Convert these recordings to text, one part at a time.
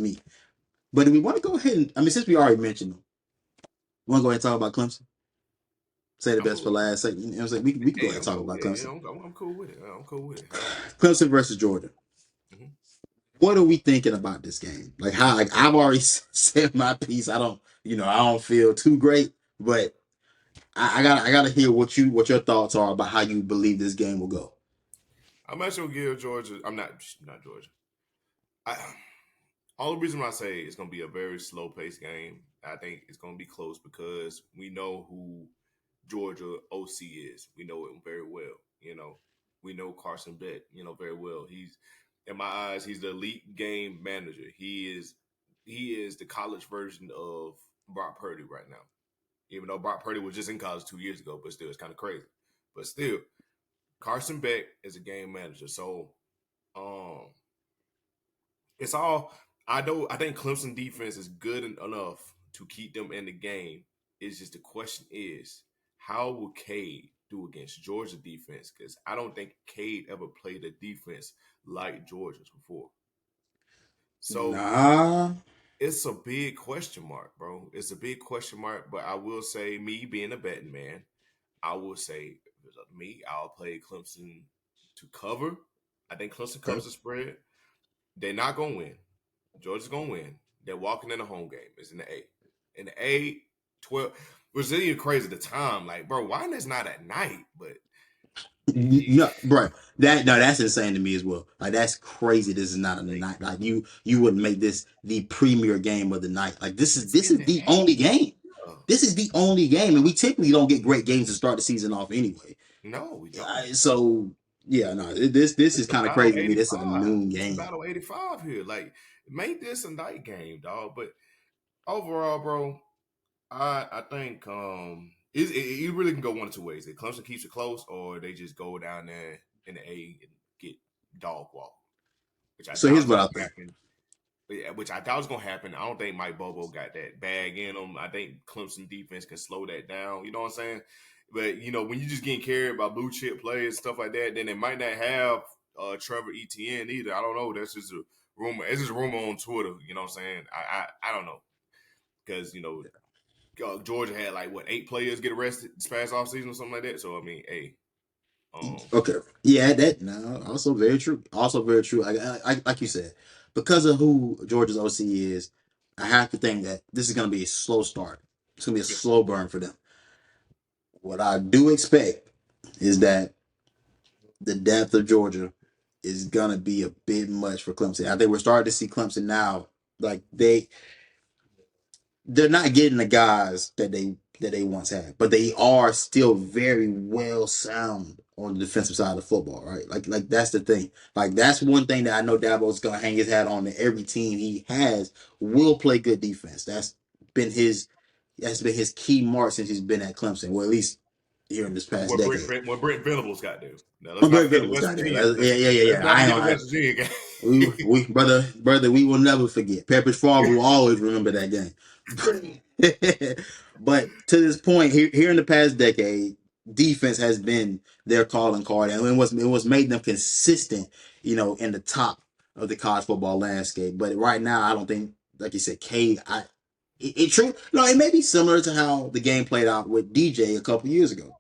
me. But do we want to go ahead and since we already mentioned them, we want to go ahead and talk about Clemson. Say the I'm best cool for with it. last. You know what I'm saying? We can go Hey, ahead and I'm talk cool. about Yeah, yeah, Clemson. I'm cool with it. I'm cool with it. Clemson versus Georgia. Mhm. What are we thinking about this game? Like how like I've already said my piece. I don't feel too great, but I gotta hear what your thoughts are about how you believe this game will go. I'm actually gonna give Georgia. I'm not Georgia. I All the reason why I say it's gonna be a very slow paced game. I think it's gonna be close because we know who Georgia OC is. We know him very well. We know Carson Beck. Very well. He's in my eyes. He's the elite game manager. He is the college version of Brock Purdy right now. Even though Brock Purdy was just in college 2 years ago, but still, it's kind of crazy. But still, Carson Beck is a game manager. So, um, it's all I know. I think Clemson defense is good enough to keep them in the game. It's just the question is, how will Cade do against Georgia defense? Because I don't think Cade ever played a defense like Georgia's before. So Nah. it's a big question mark, bro. It's a big question mark. But I will say, me being a betting man, I will say, if it's up to me, I'll play Clemson to cover. I think Clemson Okay. covers the spread. They're not gonna win. Georgia's gonna win. They're walking in a home game. It's in the A. In the A, 12, which is even crazy at the time. Like, bro, why is not at night? But No, bro. That's insane to me as well. Like that's crazy. This is not a like night. Like you wouldn't make this the premier game of the night. Like this is it's this in is the the only A. game. Yeah. This is the only game, and we typically don't get great games to start the season off anyway. No, we don't. So yeah, no, this It's is the kind of battle crazy to me. This is a 85. noon It's the game. battle 85 here. Like, make this a night game, dog. But overall, bro, I think it really can go one of two ways. If Clemson keeps it close, or they just go down there in the A and get dog walk, which I So doubt here's is what I going to think. happen. Yeah, which I doubt is going to happen. I don't think Mike Bobo got that bag in him. I think Clemson defense can slow that down. You know what I'm saying? But when you just getting carried by blue chip players, stuff like that, then they might not have Trevor Etienne either. I don't know. That's just a rumor. It's just a rumor on Twitter. You know what I'm saying? I don't know because Georgia had like what 8 players get arrested this past offseason or something like that. So I mean, hey, um, Okay. Yeah, that no, also very true. Also very true. Like you said, because of who Georgia's OC is, I have to think that this is going to be a slow start. It's going to be a yeah, slow burn for them. What I do expect is that the depth of Georgia is going to be a bit much for Clemson. I think we're starting to see Clemson now. Like they're not getting the guys that they once had, but they are still very well sound on the defensive side of football, right? Like that's the thing. Like that's one thing that I know Dabo's gonna hang his hat on. That every team he has will play good defense. Been his that's been his key mark since he's been at Clemson. Well, at least here in this past decade. what Brent Venables got to do. Now let's I'm not very forget good the with West got there. Virginia. Yeah. Let's not I forget know. the West Virginia game. We brother, we will never forget. Pepperidge Farm will always remember that game. But to this point, here in the past decade, defense has been their calling card, and it was made them consistent, in the top of the college football landscape. But right now, I don't think, like you said, Cade. It true. No, it may be similar to how the game played out with DJ a couple years ago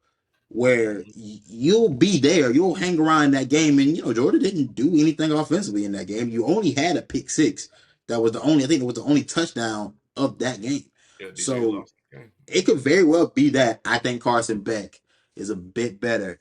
where you'll be there, you'll hang around that game, and Georgia didn't do anything offensively in that game. You only had a pick six. That was the only, I think it was the only touchdown of that game. Yeah, DJ So lost the game. it could very well be that I think Carson Beck is a bit better,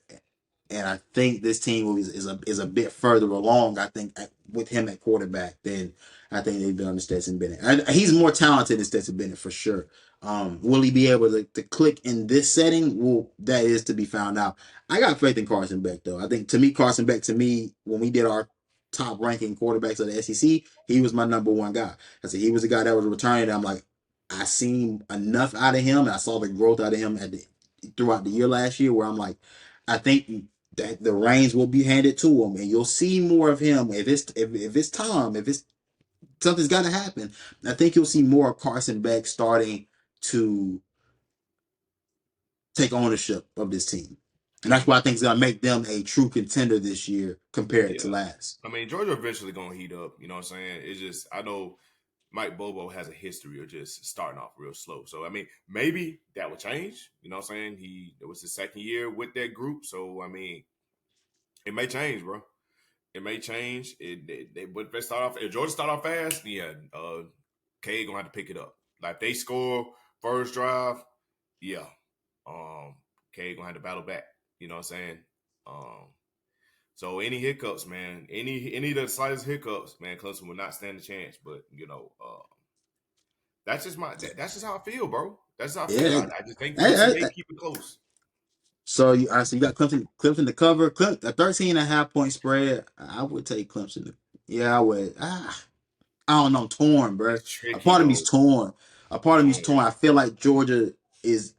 and I think this team is a bit further along. I think with him at quarterback than I think they've done to Stetson Bennett. He's more talented than Stetson Bennett for sure. Will he be able to click in this setting? Well, that is to be found out. I got faith in Carson Beck though. I think to me, Carson Beck to me when we did our top ranking quarterbacks of the SEC, he was my number one guy. I said he was the guy that was returning. I'm like, I seen enough out of him, and I saw the growth out of him throughout the year last year. Where I'm like, I think that the reins will be handed to him, and you'll see more of him if it's time, if it's something's got to happen. I think you'll see more of Carson Beck starting to take ownership of this team, and that's Mm, why I think it's gonna make them a true contender this year compared to yeah. last. I mean, Georgia eventually gonna heat up. You know what I'm saying? It's just I know Mike Bobo has a history of just starting off real slow. So I mean, maybe that will change. You know what I'm saying? It was his second year with that group. So I mean, it may change, bro. It may change. But if they start off, if Georgia start off fast, yeah, K gonna have to pick it up. Like if they score first drive, yeah, K gonna have to battle back. You know what I'm saying? Um, so any hiccups, man, any of the slightest hiccups, man, Clemson will not stand a chance. But that's just how I feel, bro. That's how I feel. Yeah. I just think Clemson I, may I, keep it close. so you got Clemson to cover. A 13.5 point spread. I would take Clemson. Yeah, I would. I don't know. I'm torn, bro. It's A tricky part of me's though. torn. A part of Home me's game. torn. I feel like Georgia is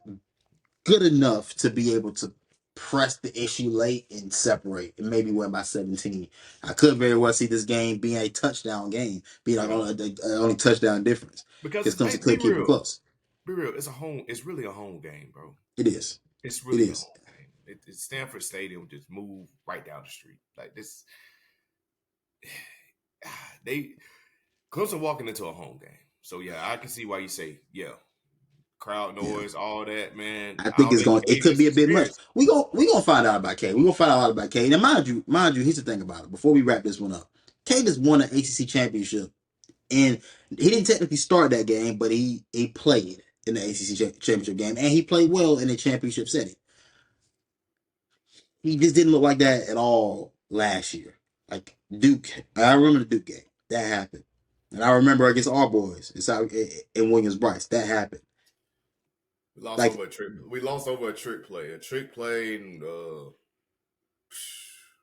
good enough to be able to press the issue late and separate and maybe win by 17. I could very well see this game being a touchdown game, being like Yeah, only touchdown difference because because Clemson be could keep it real, close. be real. It's a home. It's really a home game, bro. It is. It's It really a is. home game. It's Stanford Stadium just moved right down the street. Like this, they Clemson walking into a home game. So yeah, I can see why you say yeah, crowd Yeah. noise, all that, man. I I think don't it's think going. It K could just be a bit much. experienced. We gonna find out about K. We gonna find out a lot about K. Now, mind you, here's the thing about it. Before we wrap this one up, K just won an ACC championship, and he didn't technically start that game, but he played in the ACC championship game, and he played well in a championship setting. He just didn't look like that at all last year. Like Duke, I remember the Duke game that happened, and I remember against our boys in Williams Bryce that happened. We lost Like over a trick. We lost over a trick play, and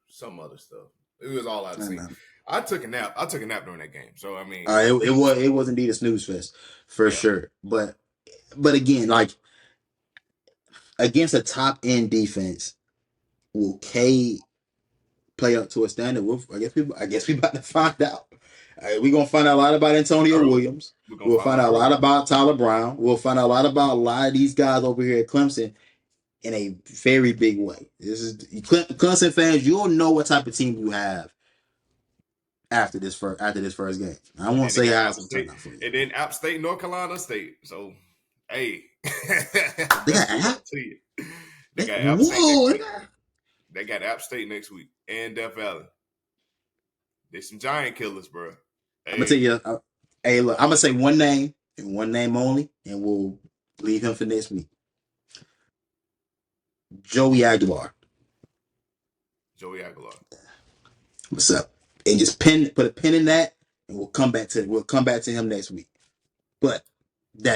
some other stuff. It was all I I'd don't seen. know. I took a nap. I took a nap during that game. So I mean, It was indeed a snooze fest for yeah, sure. But again, like against a top end defense, will K play up to a standard? I guess we about to find out. We're gonna find out a lot about Antonio early. Williams. We're gonna We'll find find out out a early. lot about Tyler Brown. We'll find out a lot about a lot of these guys over here at Clemson in a very big way. This is Clemson fans. You'll know what type of team you have after this first game. I And won't then they say got how it's App gonna turn State, out for you. and then App State, North Carolina State. So, hey, They best got of luck app. to you. They They, got App State next whoa! week. They got App State next week and Death Valley. They some giant killers, bro. I'm gonna tell Hey, you. Hey, look, I'm gonna say one name and one name only, and we'll leave him for next week. Joey Aguilar. Joey Aguilar. What's up? And just put a pin in that, and we'll come back to him next week. But that's